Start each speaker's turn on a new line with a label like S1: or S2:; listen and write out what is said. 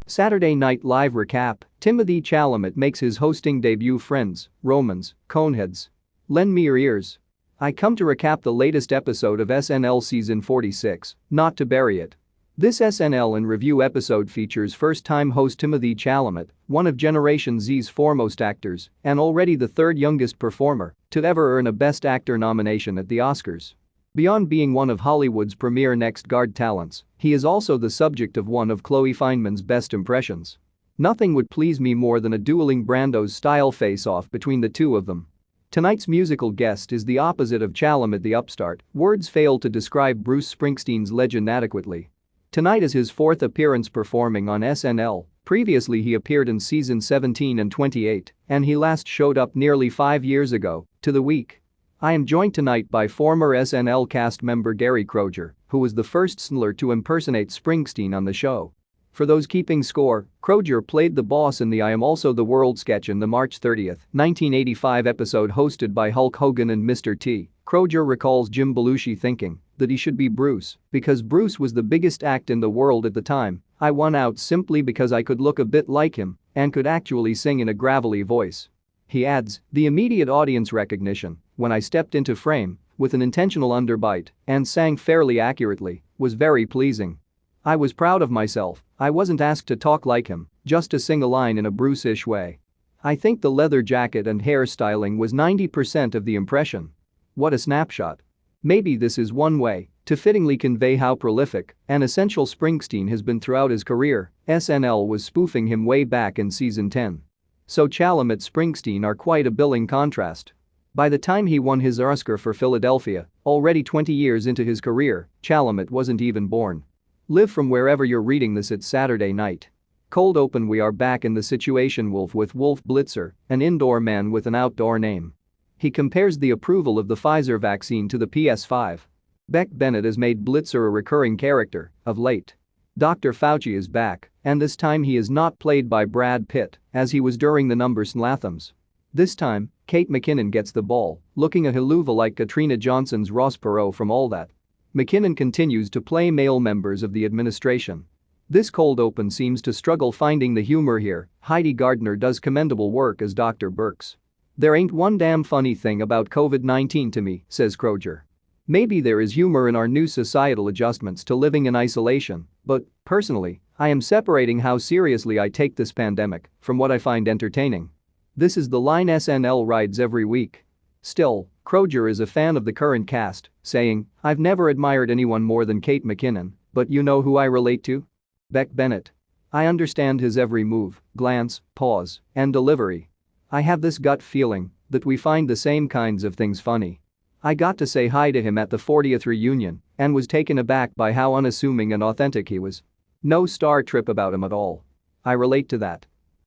S1: Saturday Night Live recap: Timothée Chalamet makes his hosting debut. Friends, Romans, Coneheads. Lend me your ears. I come to recap the latest episode of SNL season 46, Not to Bury It. This SNL in review episode features first-time host Timothée Chalamet, one of Generation Z's foremost actors and already the third youngest performer to ever earn a Best Actor nomination at the Oscars. Beyond being one of Hollywood's premier next guard talents, he is also the subject of one of Chloe Fineman's best impressions. Nothing would please me more than a Dueling Brandos style face-off between the two of them. Tonight's musical guest is the opposite of Chalamet, the upstart. Words fail to describe Bruce Springsteen's legend adequately. Tonight is his fourth appearance performing on SNL. Previously he appeared in season 17 and 28, and he last showed up nearly 5 years ago to The Week. I am joined tonight by former SNL cast member Gary Kroeger, who was the first SNLer to impersonate Springsteen on the show. For those keeping score, Kroeger played the boss in the I Am Also the World sketch in the March 30, 1985 episode hosted by Hulk Hogan and Mr. T. Kroeger recalls Jim Belushi thinking that he should be Bruce because Bruce was the biggest act in the world at the time. I won out simply because I could look a bit like him and could actually sing in a gravelly voice. He adds, the immediate audience recognition, when I stepped into frame with an intentional underbite and sang fairly accurately, was very pleasing. I was proud of myself. I wasn't asked to talk like him, just to sing a line in a Bruce-ish way. I think the leather jacket and hairstyling was 90% of the impression. What a snapshot. Maybe this is one way to fittingly convey how prolific and essential Springsteen has been throughout his career. SNL was spoofing him way back in season 10. So Chalamet Springsteen are quite a billing contrast. By the time he won his Oscar for Philadelphia, already 20 years into his career, Chalamet wasn't even born. Live from wherever you're reading this, it's Saturday night. Cold open. We are back in the Situation Wolf with Wolf Blitzer, an indoor man with an outdoor name. He compares the approval of the Pfizer vaccine to the PS5. Beck Bennett has made Blitzer a recurring character of late. Dr. Fauci is back, and this time he is not played by Brad Pitt, as he was during the numbers Lathams. This time, Kate McKinnon gets the ball, looking a haluva like Katrina Johnson's Ross Perot from All That. McKinnon continues to play male members of the administration. This cold open seems to struggle finding the humor here. Heidi Gardner does commendable work as Dr. Birx. There ain't one damn funny thing about COVID-19 to me, says Kroeger. Maybe there is humor in our new societal adjustments to living in isolation, but, personally, I am separating how seriously I take this pandemic from what I find entertaining. This is the line SNL rides every week. Still, Kroeger is a fan of the current cast, saying, I've never admired anyone more than Kate McKinnon, but you know who I relate to? Beck Bennett. I understand his every move, glance, pause, and delivery. I have this gut feeling that we find the same kinds of things funny. I got to say hi to him at the 40th reunion and was taken aback by how unassuming and authentic he was. No Star Trip about him at all. I relate to that.